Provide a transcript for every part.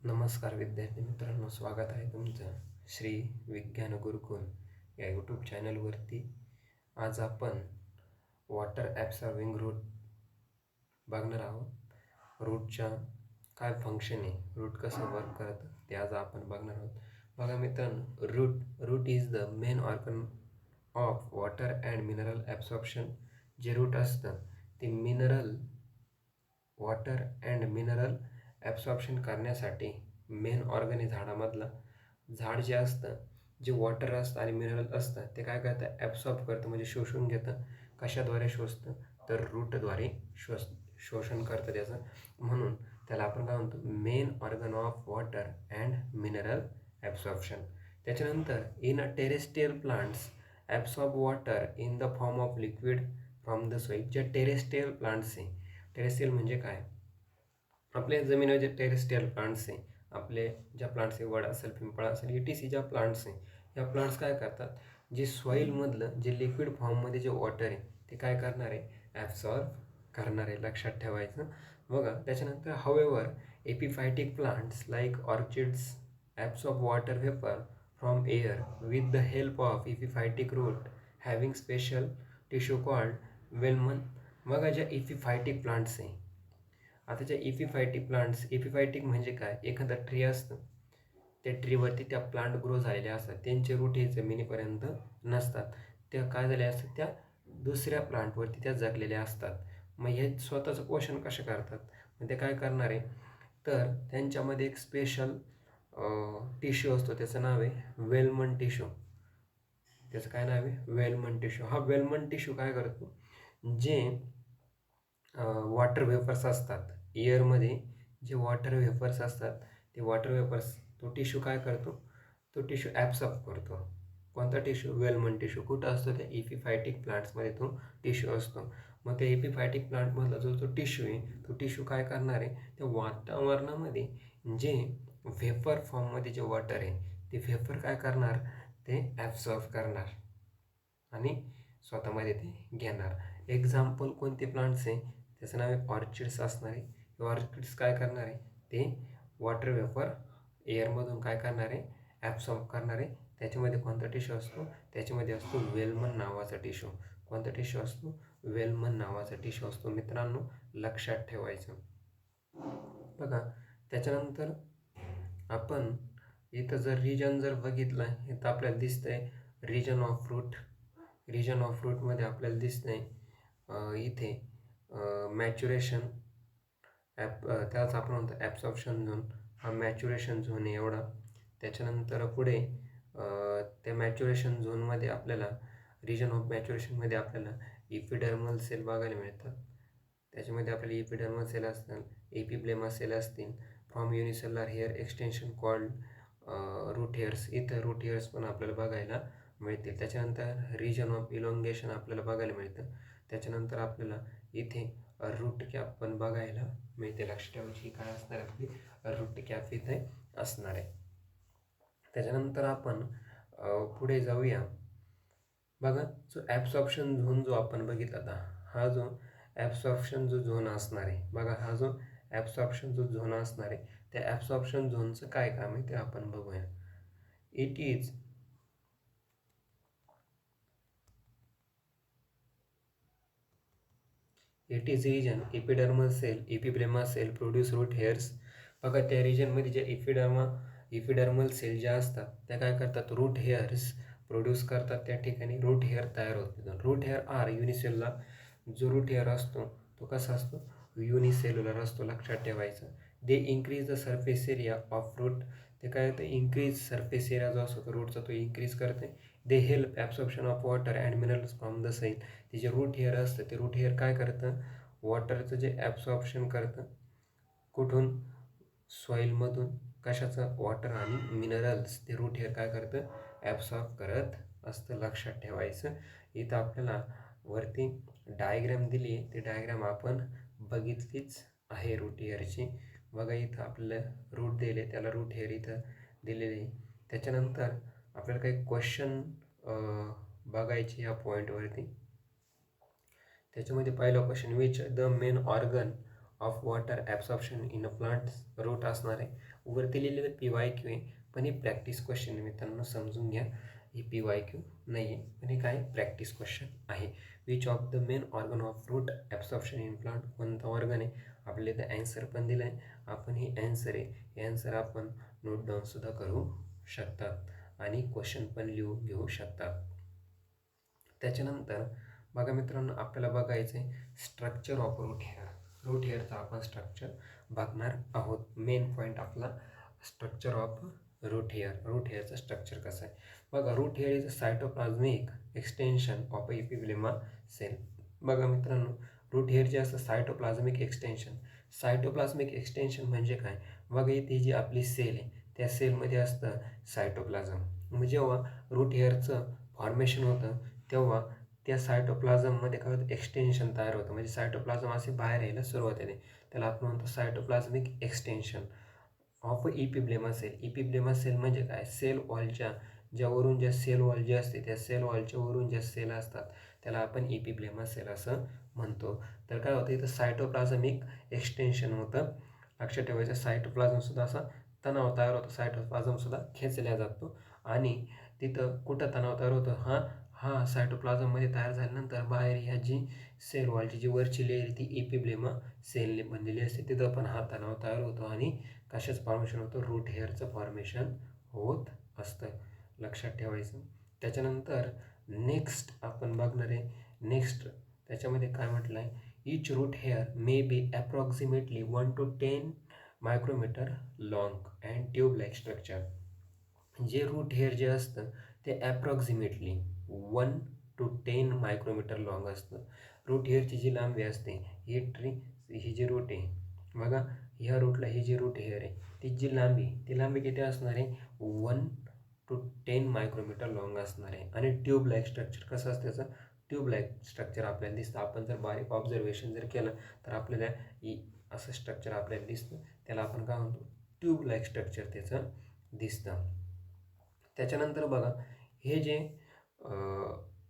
नमस्कार विद्यार्थी मित्रांनो, स्वागत आहे तुमचं श्री विज्ञान गुरुकुल या यूट्यूब चॅनलवरती. आज आपण वॉटर ॲब्सॉर्बिंग रूट बघणार आहोत. रूटच्या काय फंक्शन आहे, रूट कसं वर्क करतं ते आज आपण बघणार आहोत. बघा मित्रांनो, root is the main organ of water and mineral absorption. जे रूट असतं ते वॉटर अँड मिनरल ॲब्सॉर्प्शन करण्यासाठी मेन ऑर्गन आहे झाडामधला. झाड जे असतं, जे वॉटर असतं आणि मिनरल असतं ते काय करतं, ॲब्सॉर्ब करतं, म्हणजे शोषून घेतं. कशाद्वारे शोषतं, तर रूटद्वारे शोषण करतं त्याचं. म्हणून त्याला आपण काय म्हणतो, main organ of water and mineral absorption. त्याच्यानंतर in a terrestrial plants absorb water in the form of liquid from the soil. जे टेरेस्ट्रियल प्लांट्स आहे, टेरेस्ट्रियल म्हणजे काय, आपल्या जमिनीवर जे टेरेस्ट्रियल प्लांट्स आहे, आपले ज्या प्लांट्स आहे, वड असेल, पिंपळ असेल, ETC ज्या प्लांट्स आहे, या प्लांट्स काय करतात, जे सॉईलमधलं जे लिक्विड फॉर्ममध्ये जे वॉटर आहे ते काय करणार आहे, ॲब्सॉर्ब करणार आहे. लक्षात ठेवायचं. बघा त्याच्यानंतर however epiphytic plants like orchids absorb water vapour from air with the help of epiphytic root having special tissue called velamen. बघा ज्या एपिफायटिक प्लांट्स आहे, आता ज्या एपिफायटिक म्हणजे काय, एखादा ट्री असतं, त्या ट्रीवरती त्या प्लांट ग्रो झालेल्या असतात, त्यांचे रूट हे जमिनीपर्यंत नसतात, त्या काय झाल्या असतात, त्या दुसऱ्या प्लांटवरती त्या जगलेल्या असतात. मग हे स्वतःचं पोषण कसं करतात, मग ते काय करणार आहे, तर त्यांच्यामध्ये एक स्पेशल टिश्यू असतो, त्याचं नाव आहे वेलमन टिश्यू. त्याचं काय नाव आहे, वेलमन टिश्यू. हा वेलमन टिश्यू काय करतो, जे वॉटर वेपर्स असतात, एअरमध्ये जे वॉटर वेपर्स असतात, ते वॉटर वेपर्स तो टिश्यू काय करतो, तो टिश्यू ॲब्सॉर्ब करतो. कोणता टिश्यू, वेलमन टिश्यू. कुठं असतो, त्या एपिफायटिक प्लांट्समध्ये तो टिश्यू असतो. मग त्या एपिफायटिक प्लांटमधला जो टिश्यू आहे, तो टिश्यू काय करणार आहे, त्या वातावरणामध्ये जे व्हेपर फॉर्ममध्ये जे वॉटर आहे, ते व्हेपर काय करणार, ते ॲब्सॉर्ब करणार आणि स्वतःमध्ये ते घेणार. एक्झाम्पल कोणते प्लांट्स आहे, त्याचं नाव आहे ऑर्चिड्स असणार आहे. हे ऑर्चिड्स काय करणार आहे, ते वॉटर वेपर एअरमधून काय करणार आहे, ॲब्सॉर्ब करणार आहे. त्याच्यामध्ये कोणता टिश्यू असतो, त्याच्यामध्ये असतो वेलमन नावाचा टिश्यू. कोणता टिश्यू असतो, वेलमन नावाचा टिश्यू असतो. मित्रांनो लक्षात ठेवायचं. बघा त्याच्यानंतर आपण इथं जर रिजन जर बघितलं, इथं आपल्याला दिसतंय region of root. Region of रूटमध्ये आपल्याला दिसतंय इथे मॅच्युरेशन त्याच आपण म्हणतो ॲब्सॉर्प्शन झोन. हा मॅच्युरेशन झोन आहे एवढा. त्याच्यानंतर पुढे त्या मॅच्युरेशन झोनमध्ये आपल्याला, रिजन ऑफ मॅच्युरेशनमध्ये आपल्याला इपिडर्मल सेल बघायला मिळतात. त्याच्यामध्ये आपल्याला इपिडर्मल सेल असतात, एपिब्लेमा सेल असतील, from unicellular hair extension called root hairs. इथं रूट हेअर्स पण आपल्याला बघायला मिळतील. त्याच्यानंतर रिजन ऑफ इलॉंगेशन आपल्याला बघायला मिळतं. त्याच्यानंतर आपल्याला इथे रूट कॅप पण बघायला मिळते. लक्षात ठेवायची काय असणार, आपली रूट कॅप इथे असणार आहे. त्याच्यानंतर आपण पुढे जाऊया. बघा जो ॲब्सॉर्प्शन झोन जो आपण बघितला होता, हा जो ॲब्सॉर्प्शन जो झोन असणार आहे, बघा हा जो ॲब्सॉर्प्शन जो झोन असणार आहे, त्या ॲब्सॉर्प्शन झोनचं काय काम आहे ते आपण बघूया. It is region epidermal cell, epiblema cell produce root hairs. बघा त्या रिजनमध्ये ज्या एपिडर्मल सेल ज्या असतात त्या काय करतात, रूट हेअर्स प्रोड्यूस करतात. त्या ठिकाणी रूट हेअर तयार होते. Root hair are unicellular. जो रूट हेअर असतो तो कसा असतो, युनिसेल्युलर असतो. लक्षात ठेवायचं. They increase the surface area of root. ते काय होतं, इंक्रीज सरफेस एरिया जो असतो तो रूटचा तो इंक्रीज करते. They help absorption of water and minerals from the soil. ते जे रूट हेअर असतं, ते रूट हेअर काय करतं, वॉटरचं जे ॲब्सॉर्प्शन करतं. कुठून, सॉईलमधून. कशाचं, वॉटर आणि मिनरल्स. ते रूट हेअर काय करतं, ॲब्सॉर्ब करत असतं. लक्षात ठेवायचं. इथं आपल्याला वरती डायग्राम दिली आहे, ती डायग्राम आपण बघितलीच आहे रूट हेअरची. बघा इथं आपल्याला रूट दिले, त्याला रूट हेअर इथं दिलेले आहे. त्याच्यानंतर आपल्याला काही क्वेश्चन बघायचे या पॉईंटवरती. त्याच्यामध्ये पहिला question, which the main organ of water absorption in a plant root असणार आहे. वरती लिहिलेलं PYQ आहे, पण ही प्रॅक्टिस क्वेश्चन आहे मित्रांनो, समजून घ्या. ही PYQ नाही आहे, पण हे काय प्रॅक्टिस क्वेश्चन आहे. Which of the main organ of root absorption in plant, कोणता ऑर्गन आहे. आपले तर ॲन्सर पण दिलं आहे, आपण ही ॲन्सर आहे, हे ॲन्सर आपण नोट डाऊनसुद्धा करू शकतात आणि क्वेश्चन पण लिहून घेऊ शकतात. त्याच्यानंतर बघा मित्रांनो, आपल्याला बघायचं आहे structure of root hair. Root हेअरचा आपण स्ट्रक्चर बघणार आहोत. मेन पॉईंट आपला structure of root hair. Root हेअरचं स्ट्रक्चर कसं आहे बघा. Root hair is a cytoplasmic extension of a epiblema cell. बघा मित्रांनो, रूट हेअर जे असतं सायटोप्लाझमिक एक्सटेन्शन. सायटोप्लाझमिक एक्सटेन्शन म्हणजे काय बघा, इथे जी आपली सेल आहे त्या सेलमध्ये असतं सायटोप्लाझम. मग जेव्हा रूट हेअरचं फॉर्मेशन होतं तेव्हा त्या सायटोप्लाझममध्ये काय होतं, एक्सटेन्शन तयार होतं. म्हणजे सायटोप्लाझम असे बाहेर यायला सुरुवात येते. त्याला आपण म्हणतो सायटोप्लाझमिक एक्सटेन्शन ऑफ इपिब्लेमा सेल. इपिब्लेमा सेल म्हणजे काय, सेल वॉलच्या ज्यावरून ज्या सेल वॉल जी असते त्या सेल वॉलच्या वरून ज्या सेल असतात त्याला आपण इपिब्लेमा सेल असं म्हणतो. तर काय होतं, इथं सायटोप्लाझमिक एक्सटेन्शन होतं. लक्षात ठेवायचं, सायटोप्लाझमसुद्धा असा तणाव तयार होतो, सायटोप्लाझमसुद्धा खेचल्या जातो. आणि तिथं कुठं तणाव तयार होतो, हा सायटोप्लाझममध्ये तयार झाल्यानंतर बाहेर ह्या जी सेल वॉलची जी वरची लेयर ती इपिब्लेमा सेलने बनलेली असते, तिथं पण हा तणाव तयार होतो आणि कशाचं फॉर्मेशन होतं, रूट हेअरचं फॉर्मेशन होत असतं. लक्षात ठेवायचं. त्याच्यानंतर नेक्स्ट आपण बघणार आहे. नेक्स्ट त्याच्यामध्ये काय म्हटलं आहे, each root hair may be approximately 1 to 10 micrometer long and tube like structure. जे रूट हेअर जे असतं ते ॲप्रॉक्सिमेटली 1 to 10 मायक्रोमीटर लॉंग असतं. रूट हेअरची जी लांबी असते, ही जी रूट आहे बघा, ह्या रूटला ही जी रूट हेअर आहे ती जी लांबी किती असणार आहे, 1 to 10 मायक्रोमीटर लॉंग असणार आहे. आणि ट्यूब लाईक स्ट्रक्चर कसं असतं त्याचं, ट्यूब लाईक स्ट्रक्चर आपल्याला दिसतं. आपण जर बारीक ऑब्झर्वेशन जर केलं तर आपल्याला असं स्ट्रक्चर आपल्याला दिसतं, त्याला आपण काय म्हणतो, ट्यूब लाईक स्ट्रक्चर त्याचं दिसतं. त्याच्यानंतर बघा, हे जे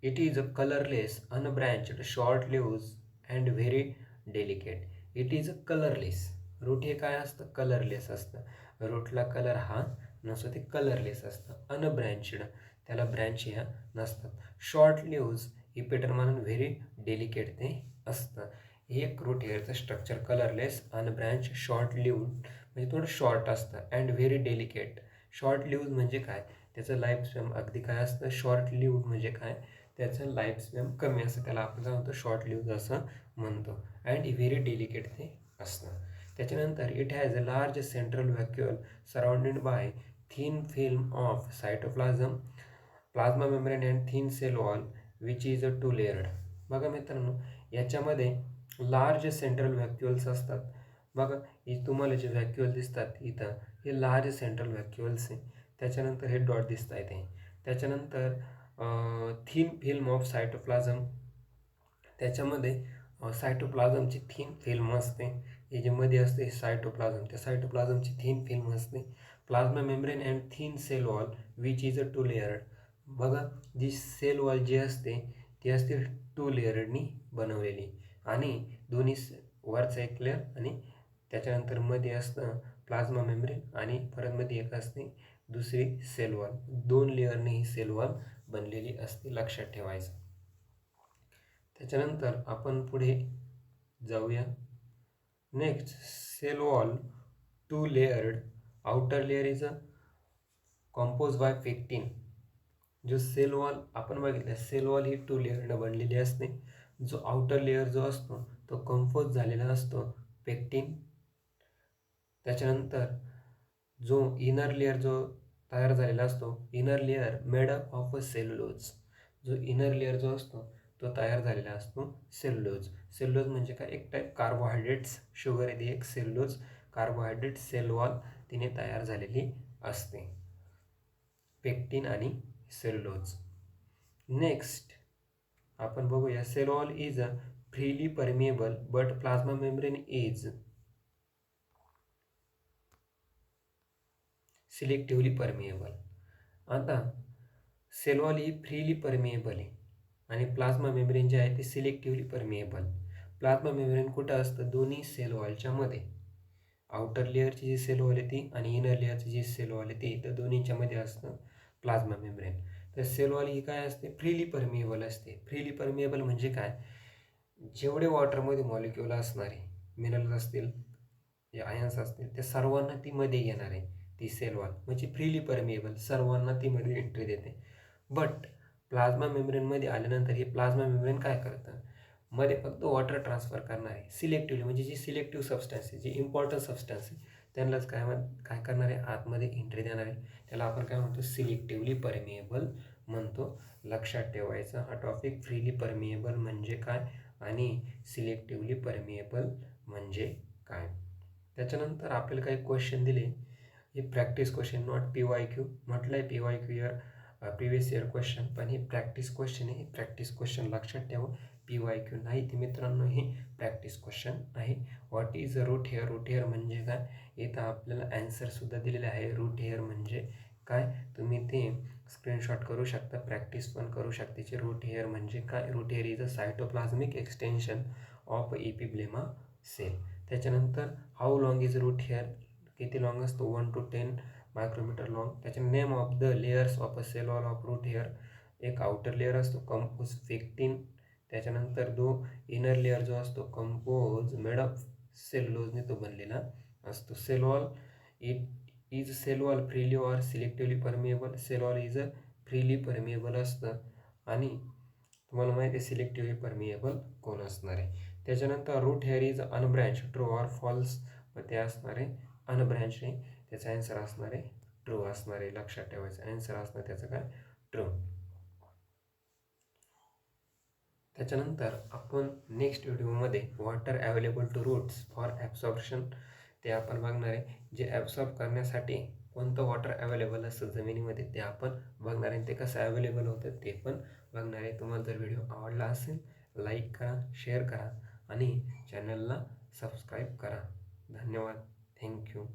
it is a colourless unbranched short lived and very delicate. It is a colourless. Root हे काय असतं, कलरलेस असतं. रूटला कलर हा नसतो, ते कलरलेस असतं. अनब्रँच्ड, त्याला ब्रँच ह्या नसतात. शॉर्ट लिव्ज इपेटर म्हणून व्हेरी डेलिकेट ते असतं. हे एक रूट हेअरचं structure colourless, unbranched, short lived म्हणजे थोडं शॉर्ट असतं, and very delicate. Short lived म्हणजे काय, त्याचं लाईफ स्पॅन अगदी काय असतं, शॉर्ट लिव्ड म्हणजे काय, त्याचं लाईफ स्पॅन कमी असतं, त्याला आपण काय म्हणतो, शॉर्ट लिव्ज असं म्हणतो. अँड व्हेरी डेलिकेट ते असतं. त्याच्यानंतर it has a large central vacuole surrounded by thin film of cytoplasm, plasma membrane and thin cell wall which is a 2 layered. बघा मित्रांनो, याच्यामध्ये लार्ज सेंट्रल व्हॅक्युअल्स असतात. बघा, ही तुम्हाला जे व्हॅक्युअल दिसतात इथं, हे लार्ज सेंट्रल व्हॅक्युअल्स आहे. त्याच्यानंतर हे डॉट दिसत आहेत आहे. त्याच्यानंतर थिन फिल्म ऑफ सायटोप्लाझम, त्याच्यामध्ये सायटोप्लाझमची थिन फिल्म असते. हे जे मध्ये असते सायटोप्लाझम, त्या सायटोप्लाझमची थिन फिल्म असते. Plasma membrane and thin cell wall which is a 2 layered. बघा, जी सेल वॉल जी असते ती असते 2 लेयर्डनी बनवलेली, आणि दोन्ही वरचा एक लेअर आणि त्याच्यानंतर मध्ये असतं प्लाझ्मा मेम्ब्रेन, आणि परत मध्ये एक असते दुसरी सेल वॉल. 2 लेअरने ही सेल वॉल बनलेली असते, लक्षात ठेवायचं. त्याच्यानंतर आपण पुढे जाऊया. Next, cell wall 2 layered. Outer layer is a compose by pectin. जो सेल वॉल आपण बघितलं, सेल वॉल ही 2 लेअरनं बनलेली असते. जो आउटर लेअर जो असतो तो कंपोज झालेला असतो पेक्टिन. त्याच्यानंतर जो इनर लेअर जो तयार झालेला असतो, inner layer made up of a cellulose. जो इनर लेअर जो असतो तो तयार झालेला असतो सेल्युलोज. सेल्युलोज म्हणजे काय, एक टाईप कार्बोहायड्रेट्स, शुगर आहे ती एक सेल्युलोज कार्बोहायड्रेट सेल वॉल तिने तयार झालेली असते, पेक्टिन आणि सेल्युलोज. नेक्स्ट आपण बघूया, cell wall is a freely permeable but plasma membrane is selectively permeable. आता सेल वॉल ही फ्रीली परमिएबल आहे आणि प्लाझ्मा मेम्ब्रेन जे आहे ते सिलेक्टिव्हली परमिएबल. प्लाझ्मा मेम्ब्रेन कुठं असतं? दोन्ही सेल वॉलच्या मध्ये. आउटर लेअरची जी सेल वॉल आहे ती आणि इनर लेअरची जी सेल वॉल आहे ती, तर दोन्हीच्या मध्ये असतं प्लाझ्मा मेम्ब्रेन. तर सेल वॉल ही काय असते? फ्रीली परमिएबल असते. फ्रीली परमिएबल म्हणजे काय? जेवढे वॉटरमध्ये मॉलिक्यूल असणारे मिनरल्स असतील, जे आयन्स असतील, ते सर्वांना ती मध्ये घेणार आहे ती सेल वॉल, म्हणजे फ्रीली परमिएबल, सर्वांना ती मध्ये एंट्री देते. बट प्लाझ्मा मेम्ब्रेनमध्ये आल्यानंतर हे प्लाझ्मा मेम्ब्रेन काय करतं? मध्ये फक्त वॉटर ट्रान्सफर करणार आहे सिलेक्टिव्हली, म्हणजे जी सिलेक्टिव्ह सबस्टन्स आहे, जी इम्पॉर्टंट सबस्टन्स आहे, त्यांनाच काय करणार आहे? आतमध्ये एंट्री देणार आहे. त्याला आपण काय म्हणतो? सिलेक्टिव्हली परमिएबल म्हणतो. लक्षात ठेवायचं हा टॉपिक. फ्रीली परमिएबल म्हणजे काय आणि सिलेक्टिव्हली परमिएबल म्हणजे काय. त्याच्यानंतर आपल्याला काही क्वेश्चन दिले, हे प्रॅक्टिस क्वेश्चन, नॉट PYQ. म्हटलं आहे PYQ year previous year question, पण हे प्रॅक्टिस क्वेश्चन आहे. प्रॅक्टिस क्वेश्चन लक्षात ठेवा, PYQ नाही. ते मित्रांनो हे प्रॅक्टिस क्वेश्चन आहे. What is a root hair? Root hair म्हणजे काय? इथं आपल्याला ॲन्सरसुद्धा दिलेले आहे. रूट हेअर म्हणजे काय, तुम्ही ते स्क्रीनशॉट करू शकता, प्रॅक्टिस पण करू शकते. रूट हेअर म्हणजे काय? Root hair is a cytoplasmic extension of epiblema cell. त्याच्यानंतर how long is root hair? किती लॉंग असतो? 1 to 10 मायक्रोमीटर लॉंग. त्याच्या name of the layers of a cell wall of root hair. एक outer layer असतो compose pectin. त्याच्यानंतर inner layer जो असतो compose made of सेल्युलोजने तो बनलेला असतो. Cell wall is cell wall freely or selectively permeable? Cell wall is a freely permeable असतं आणि तुम्हाला माहिती आहे सिलेक्टिव्हली परमिएबल कोण असणार आहे. त्याच्यानंतर root hair is unbranched, true or false? मग ते असणार आहे अनब्रँच आहे. त्याचा आन्सर असणार आहे ट्रू असणार आहे. लक्षात ठेवायचं, आन्सर असणार त्याचं काय? ट्रू. त्याच्यानंतर आपण नेक्स्ट व्हिडिओमध्ये water available to roots for absorption ते आपण बघणार आहे. जे ॲब्सॉर्ब करण्यासाठी कोणतं वॉटर अवेलेबल असतं जमिनीमध्ये ते आपण बघणार आहे. ते कसं अवेलेबल होतं ते पण बघणार आहे. तुम्हाला जर व्हिडिओ आवडला असेल लाईक करा, शेअर करा आणि चॅनलला सबस्क्राईब करा. धन्यवाद. थँक्यू.